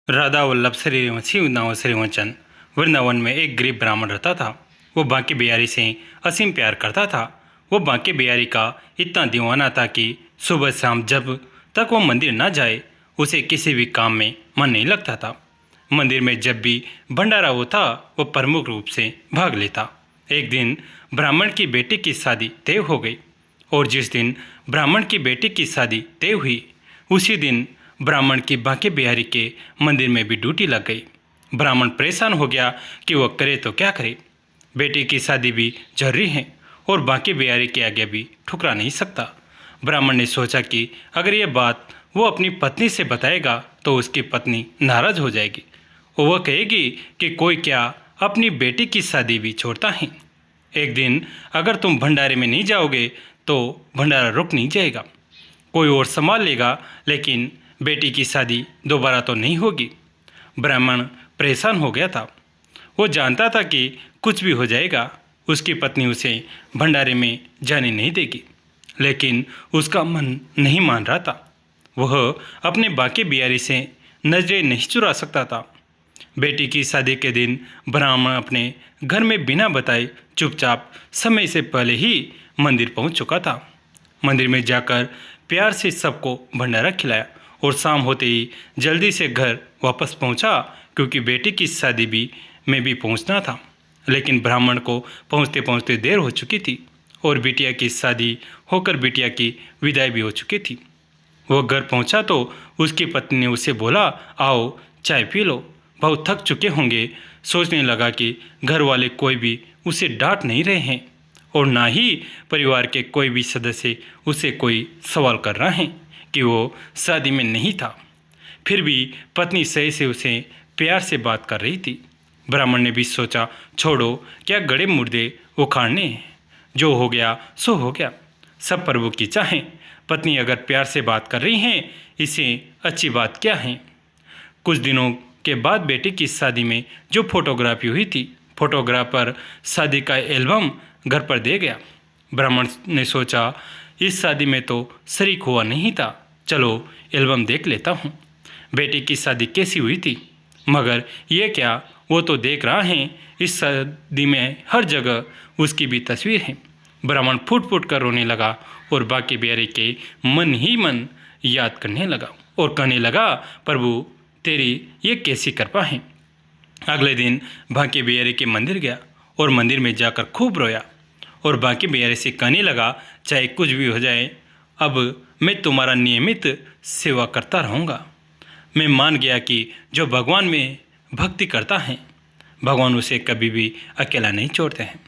राधा वल्लभ श्रीवंशी नाव श्रीवंचन वृंदावन में एक गरीब ब्राह्मण रहता था। वो बांके बिहारी से असीम प्यार करता था। वो बांके बिहारी का इतना दीवाना था कि सुबह शाम जब तक वो मंदिर ना जाए उसे किसी भी काम में मन नहीं लगता था। मंदिर में जब भी भंडारा होता वो प्रमुख रूप से भाग लेता। एक दिन ब्राह्मण की बेटी की शादी तय हो गई और जिस दिन ब्राह्मण की बेटी की शादी तय हुई उसी दिन ब्राह्मण की बांके बिहारी के मंदिर में भी ड्यूटी लग गई। ब्राह्मण परेशान हो गया कि वह करे तो क्या करे। बेटी की शादी भी जरूरी है और बांके बिहारी के आगे भी ठुकरा नहीं सकता। ब्राह्मण ने सोचा कि अगर यह बात वो अपनी पत्नी से बताएगा तो उसकी पत्नी नाराज हो जाएगी और वह कहेगी कि कोई क्या अपनी बेटी की शादी भी छोड़ता है। एक दिन अगर तुम भंडारे में नहीं जाओगे तो भंडारा रुक नहीं जाएगा, कोई और संभाल लेगा, लेकिन बेटी की शादी दोबारा तो नहीं होगी। ब्राह्मण परेशान हो गया था। वो जानता था कि कुछ भी हो जाएगा उसकी पत्नी उसे भंडारे में जाने नहीं देगी, लेकिन उसका मन नहीं मान रहा था। वह अपने बांके बिहारी से नजरें नहीं चुरा सकता था। बेटी की शादी के दिन ब्राह्मण अपने घर में बिना बताए चुपचाप समय से पहले ही मंदिर पहुंच चुका था। मंदिर में जाकर प्यार से सबको भंडारा खिलाया और शाम होते ही जल्दी से घर वापस पहुंचा, क्योंकि बेटी की शादी में भी पहुंचना था। लेकिन ब्राह्मण को पहुंचते पहुंचते देर हो चुकी थी और बिटिया की शादी होकर बिटिया की विदाई भी हो चुकी थी। वो घर पहुंचा तो उसकी पत्नी ने उसे बोला, आओ चाय पी लो, बहुत थक चुके होंगे। सोचने लगा कि घर वाले कोई भी उसे डांट नहीं रहे हैं और ना ही परिवार के कोई भी सदस्य उसे कोई सवाल कर रहे हैं कि वो शादी में नहीं था। फिर भी पत्नी सही से उसे प्यार से बात कर रही थी। ब्राह्मण ने भी सोचा, छोड़ो, क्या गड़े मुर्दे उखाड़ने हैं, जो हो गया सो हो गया, सब प्रभु की चाहें। पत्नी अगर प्यार से बात कर रही हैं इसे अच्छी बात क्या है। कुछ दिनों के बाद बेटी की शादी में जो फोटोग्राफी हुई थी, फोटोग्राफर शादी का एल्बम घर पर दे गया। ब्राह्मण ने सोचा, इस शादी में तो शरीक हुआ नहीं था, चलो एल्बम देख लेता हूँ बेटी की शादी कैसी हुई थी। मगर ये क्या, वो तो देख रहा है इस शादी में हर जगह उसकी भी तस्वीर है। ब्राह्मण फूट फूट कर रोने लगा और बांके बिहारी के मन ही मन याद करने लगा और कहने लगा, प्रभु तेरी ये कैसी कृपा है। अगले दिन बांके बिहारी के मंदिर गया और मंदिर में जाकर खूब रोया और बांके बिहारी से कहने लगा, चाहे कुछ भी हो जाए, अब मैं तुम्हारा नियमित सेवा करता रहूँगा। मैं मान गया कि जो भगवान में भक्ति करता है भगवान उसे कभी भी अकेला नहीं छोड़ते हैं,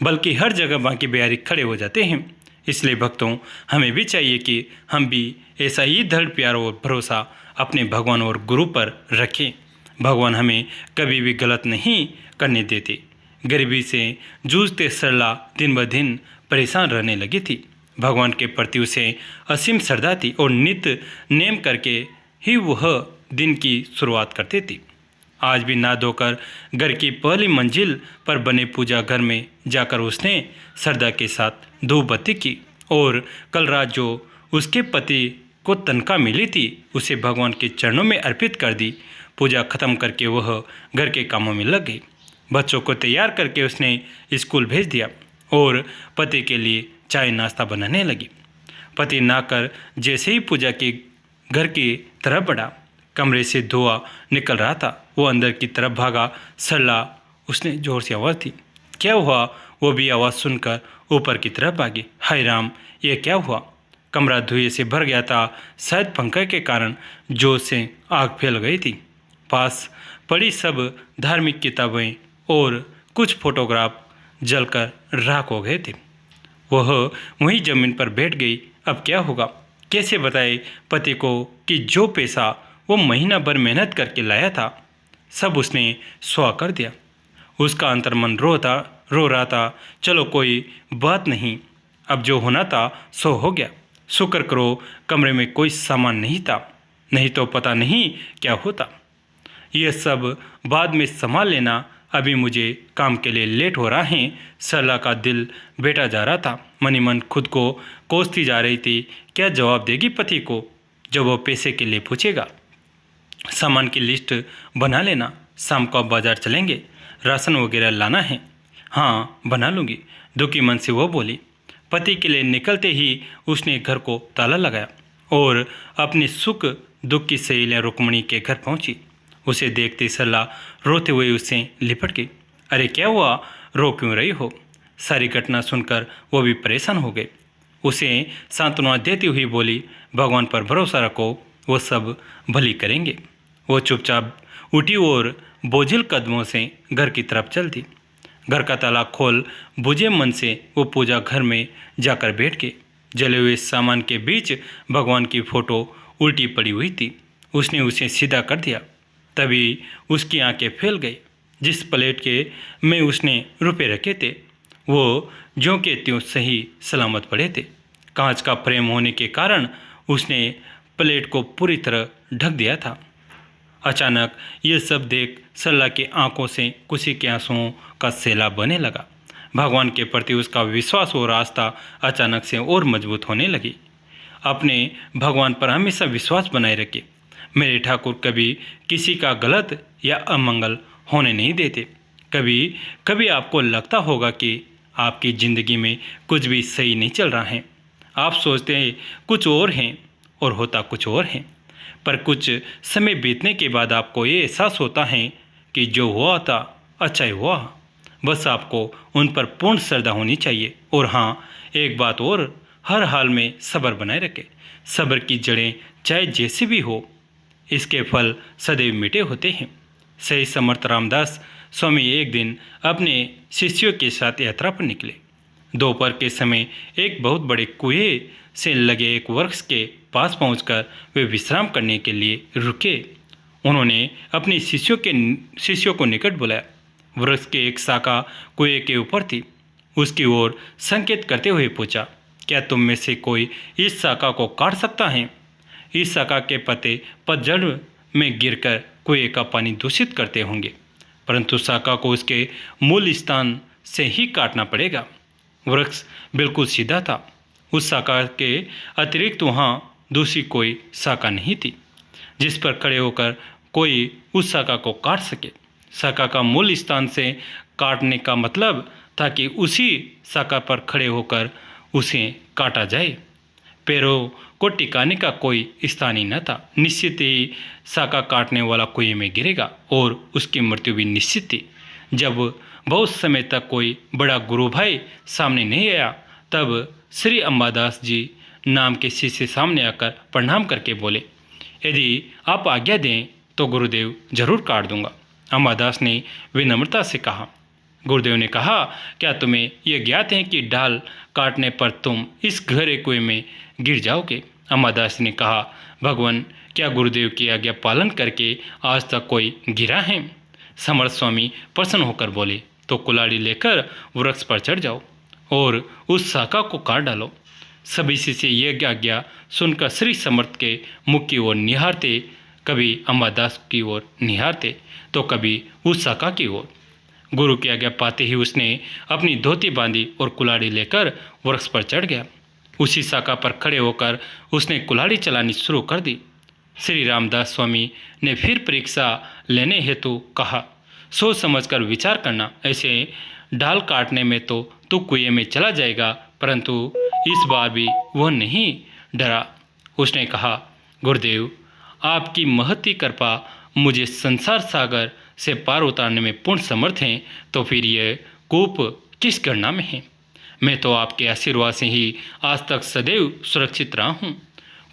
बल्कि हर जगह बांके बिहारी खड़े हो जाते हैं। इसलिए भक्तों, हमें भी चाहिए कि हम भी ऐसा ही दृढ़ प्यार और भरोसा अपने भगवान और गुरु पर रखें। भगवान हमें कभी भी गलत नहीं करने देते। गरीबी से जूझते सरला दिन ब दिन परेशान रहने लगी थी। भगवान के प्रति उसे असीम श्रद्धा थी और नित्य नेम करके ही वह दिन की शुरुआत करती थी। आज भी नहा धोकर घर की पहली मंजिल पर बने पूजा घर में जाकर उसने श्रद्धा के साथ धूप बत्ती की और कल रात जो उसके पति को तनख्वाह मिली थी उसे भगवान के चरणों में अर्पित कर दी। पूजा खत्म करके वह घर के कामों में लग गई। बच्चों को तैयार करके उसने स्कूल भेज दिया और पति के लिए चाय नाश्ता बनाने लगी। पति नहाकर जैसे ही पूजा के घर की तरफ बढ़ा, कमरे से धुआं निकल रहा था। वो अंदर की तरफ भागा। सरला उसने जोर से आवाज़ दी, क्या हुआ। वो भी आवाज़ सुनकर ऊपर की तरफ भागी। हाय राम, ये क्या हुआ। कमरा धुएं से भर गया था, शायद पंखे के कारण जोर से आग फैल गई थी। पास पड़ी सब धार्मिक किताबें और कुछ फोटोग्राफ जलकर राख हो गए थे। वह वहीं जमीन पर बैठ गई। अब क्या होगा, कैसे बताए पति को कि जो पैसा वो महीना भर मेहनत करके लाया था सब उसने स्वाह कर दिया। उसका अंतर्मन रो रहा था, चलो कोई बात नहीं, अब जो होना था सो हो गया। शुक्र करो कमरे में कोई सामान नहीं था, नहीं तो पता नहीं क्या होता। यह सब बाद में संभाल लेना, अभी मुझे काम के लिए लेट हो रहा है। सरला का दिल बैठा जा रहा था। मनी मन खुद को कोसती जा रही थी, क्या जवाब देगी पति को जब वो पैसे के लिए पूछेगा। सामान की लिस्ट बना लेना। शाम को आप बाजार चलेंगे, राशन वगैरह लाना है। हाँ, बना लूँगी, दुखी मन से वो बोली। पति के लिए निकलते ही उसने घर को ताला लगाया और अपनी सुख दुख की सहेलियाँ रुक्मणी के घर पहुंची। उसे देखते सरला रोते हुए उससे लिपट गई। अरे क्या हुआ, रो क्यों रही हो? सारी घटना सुनकर वो भी परेशान हो गए। उसे सांत्वना देती हुई बोली, भगवान पर भरोसा रखो, वो सब भली करेंगे। वो चुपचाप उठी और बोझिल कदमों से घर की तरफ चल दी। घर का ताला खोल बुझे मन से वो पूजा घर में जाकर बैठ गई। जले हुए सामान के बीच भगवान की फोटो उल्टी पड़ी हुई थी। उसने उसे सीधा कर दिया। तभी उसकी आंखें फैल गई। जिस प्लेट के में उसने रुपए रखे थे वो ज्यों के त्यों सही सलामत पड़े थे। कांच का फ्रेम होने के कारण उसने प्लेट को पूरी तरह ढक दिया था। अचानक ये सब देख सरला की आंखों से खुशी के आंसुओं का सैलाब बहने लगा। भगवान के प्रति उसका विश्वास और आस्था अचानक से और मजबूत होने लगी। अपने भगवान पर हमेशा विश्वास बनाए रखे। मेरे ठाकुर कभी किसी का गलत या अमंगल होने नहीं देते। कभी कभी आपको लगता होगा कि आपकी ज़िंदगी में कुछ भी सही नहीं चल रहा है। आप सोचते हैं कुछ और हैं और होता कुछ और है। पर कुछ समय बीतने के बाद आपको ये एहसास होता है कि जो हुआ था अच्छा ही हुआ। बस आपको उन पर पूर्ण श्रद्धा होनी चाहिए। और हाँ, एक बात और, हर हाल में सब्र बनाए रखें। सब्र की जड़ें चाहे जैसी भी हो, इसके फल सदैव मीठे होते हैं। सही समर्थ रामदास स्वामी एक दिन अपने शिष्यों के साथ यात्रा पर निकले। दोपहर के समय एक बहुत बड़े कुएं से लगे एक वृक्ष के पास पहुंचकर वे विश्राम करने के लिए रुके। उन्होंने अपने शिष्यों को निकट बुलाया। वृक्ष के एक शाखा कुएं के ऊपर थी। उसकी ओर संकेत करते हुए पूछा, क्या तुम में से कोई इस शाखा को काट सकता है? इस शाखा के पत्ते पतझड़ में गिरकर कुएं का पानी दूषित करते होंगे, परंतु शाखा को उसके मूल स्थान से ही काटना पड़ेगा। वृक्ष बिल्कुल सीधा था। उस शाखा के अतिरिक्त वहाँ दूसरी कोई शाखा नहीं थी जिस पर खड़े होकर कोई उस शाखा को काट सके। शाखा का मूल स्थान से काटने का मतलब था कि उसी शाखा पर खड़े होकर उसे काटा जाए। पैरों को टिकाने का कोई स्थान ही न था। निश्चित ही शाखा काटने वाला कुएं में गिरेगा और उसकी मृत्यु भी निश्चित थी। जब बहुत समय तक कोई बड़ा गुरु भाई सामने नहीं आया, तब श्री अंबादास जी नाम के शिष्य सामने आकर प्रणाम करके बोले, यदि आप आज्ञा दें तो गुरुदेव जरूर काट दूंगा। अंबादास ने विनम्रता से कहा। गुरुदेव ने कहा, क्या तुम्हें यह ज्ञात है कि डाल काटने पर तुम इस गहरे कुएं में गिर जाओगे? अंबादास ने कहा, भगवान, क्या गुरुदेव की आज्ञा पालन करके आज तक कोई गिरा है? समर्थ स्वामी प्रसन्न होकर बोले, तो कुल्हाड़ी लेकर वृक्ष पर चढ़ जाओ और उस शाखा को काट डालो। सभी शिष्य यह आज्ञा सुनकर श्री समर्थ के मुख की ओर निहारते, कभी अंबादास की ओर निहारते तो कभी उस शाखा की ओर। गुरु की आज्ञा पाते ही उसने अपनी धोती बांधी और कुल्हाड़ी लेकर वृक्ष पर चढ़ गया। उसी शाखा पर खड़े होकर उसने कुल्हाड़ी चलानी शुरू कर दी। श्री रामदास स्वामी ने फिर परीक्षा लेने हेतु कहा, सोच समझकर विचार करना। ऐसे डाल काटने में तो तू कुएं में चला जाएगा, परंतु इस बार भी वह नहीं डरा। उसने कहा, गुरुदेव, आपकी महती कृपा मुझे संसार सागर से पार उतारने में पूर्ण समर्थ हैं, तो फिर यह कूप किस गणना में है? मैं तो आपके आशीर्वाद से ही आज तक सदैव सुरक्षित रहा हूँ।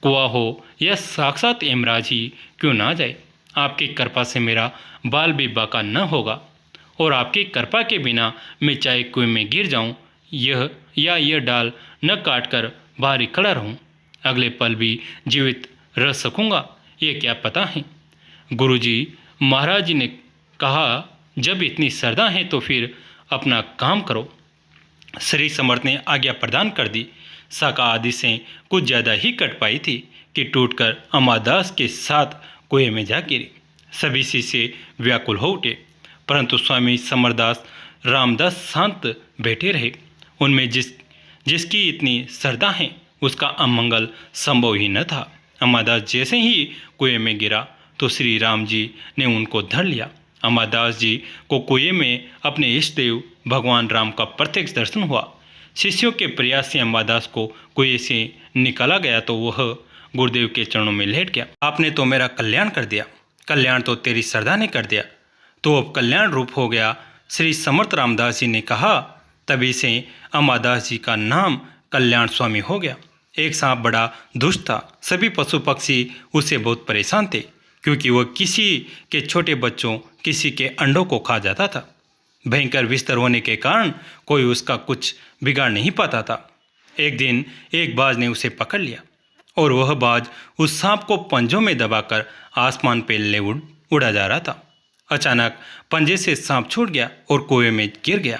कुआं हो या साक्षात यमराज ही क्यों ना जाए, आपकी कृपा से मेरा बाल भी बाका न होगा। और आपकी कृपा के बिना मैं चाहे कुएं में गिर जाऊं यह डाल न काटकर बाहर ही खड़ा रहूं, अगले पल भी जीवित रह सकूंगा, ये क्या पता है। गुरुजी महाराज जी ने कहा, जब इतनी श्रद्धा है तो फिर अपना काम करो। श्री समर्थ ने आज्ञा प्रदान कर दी। शाखा आदि से कुछ ज़्यादा ही कट पाई थी कि टूटकर अंबादास के साथ कुएं में जा गिरी। सभी शिष्य व्याकुल हो उठे, परंतु स्वामी समरदास रामदास शांत बैठे रहे। उनमें जिसकी इतनी श्रद्धा है उसका अमंगल संभव ही न था। अंबादास जैसे ही कुएं में गिरा तो श्री राम जी ने उनको धर लिया। अमरदास जी को कुएं में अपने इष्ट देव भगवान राम का प्रत्यक्ष दर्शन हुआ। शिष्यों के प्रयास से अमरदास को कुएं से निकाला गया तो वह गुरुदेव के चरणों में लेट गया। आपने तो मेरा कल्याण कर दिया, कल्याण तो तेरी श्रद्धा ने कर दिया, तो अब कल्याण रूप हो गया। श्री समर्थ रामदास जी ने कहा। तभी से अमरदास जी का नाम कल्याण स्वामी हो गया। एक सांप बड़ा दुष्ट था। सभी पशु पक्षी उससे बहुत परेशान थे, क्योंकि वह किसी के छोटे बच्चों, किसी के अंडों को खा जाता था। भयंकर विस्तर होने के कारण कोई उसका कुछ बिगाड़ नहीं पाता था। एक दिन एक बाज ने उसे पकड़ लिया और वह बाज उस सांप को पंजों में दबाकर आसमान पे ले उड़ा जा रहा था। अचानक पंजे से सांप छूट गया और कुएं में गिर गया।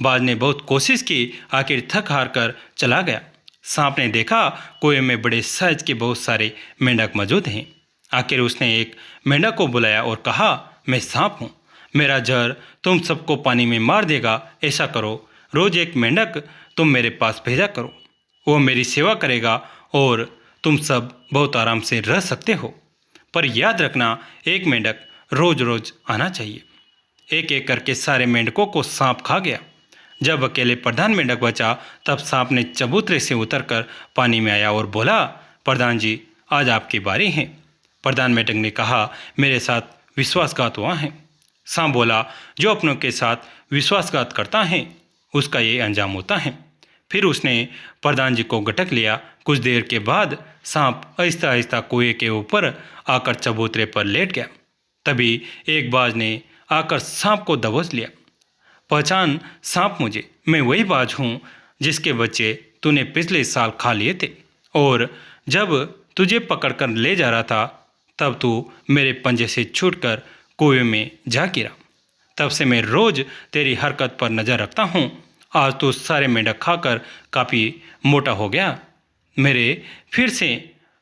बाज ने बहुत कोशिश की, आखिर थक हार कर चला गया। सांप ने देखा कुएं में बड़े साइज के बहुत सारे मेंढक मौजूद हैं। आखिर उसने एक मेंढक को बुलाया और कहा, मैं सांप हूँ, मेरा जहर तुम सबको पानी में मार देगा। ऐसा करो, रोज एक मेंढक तुम मेरे पास भेजा करो, वो मेरी सेवा करेगा और तुम सब बहुत आराम से रह सकते हो। पर याद रखना, एक मेंढक रोज रोज आना चाहिए। एक एक करके सारे मेंढकों को सांप खा गया। जब अकेले प्रधान मेंढक बचा, तब सांप ने चबूतरे से उतरकर पानी में आया और बोला, प्रधान जी, आज आपकी बारी है। प्रधान मेंढक ने कहा, मेरे साथ विश्वासघात हुआ है। सांप बोला, जो अपनों के साथ विश्वासघात करता है उसका ये अंजाम होता है। फिर उसने प्रधान जी को गटक लिया। कुछ देर के बाद सांप आहिस्ता आहिस्ता कुएं के ऊपर आकर चबूतरे पर लेट गया। तभी एक बाज ने आकर सांप को दबोच लिया। पहचान सांप मुझे, मैं वही बाज हूँ जिसके बच्चे तूने पिछले साल खा लिए थे, और जब तुझे पकड़कर ले जा रहा था तब तू मेरे पंजे से छूटकर कुएं में जा गिरा। तब से मैं रोज तेरी हरकत पर नज़र रखता हूँ। आज तो सारे मेंढक खाकर काफ़ी मोटा हो गया। मेरे फिर से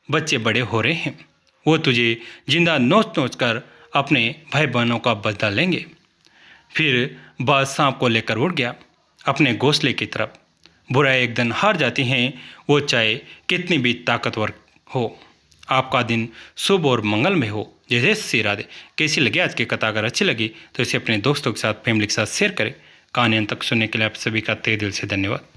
बच्चे बड़े हो रहे हैं, वो तुझे जिंदा नोच नोच कर अपने भाई बहनों का बदला लेंगे। फिर बाज सांप को लेकर उड़ गया अपने घोंसले की तरफ। बुराई एक दिन हार जाती हैं, वो चाहे कितनी भी ताकतवर हो। आपका दिन शुभ और मंगलमय हो। जय जय श्री राधे। कैसी लगी आज की कथा? अगर अच्छी लगी तो इसे अपने दोस्तों के साथ, फैमिली के साथ शेयर करें। कहानी अंत तक सुनने के लिए आप सभी का तहे दिल से धन्यवाद।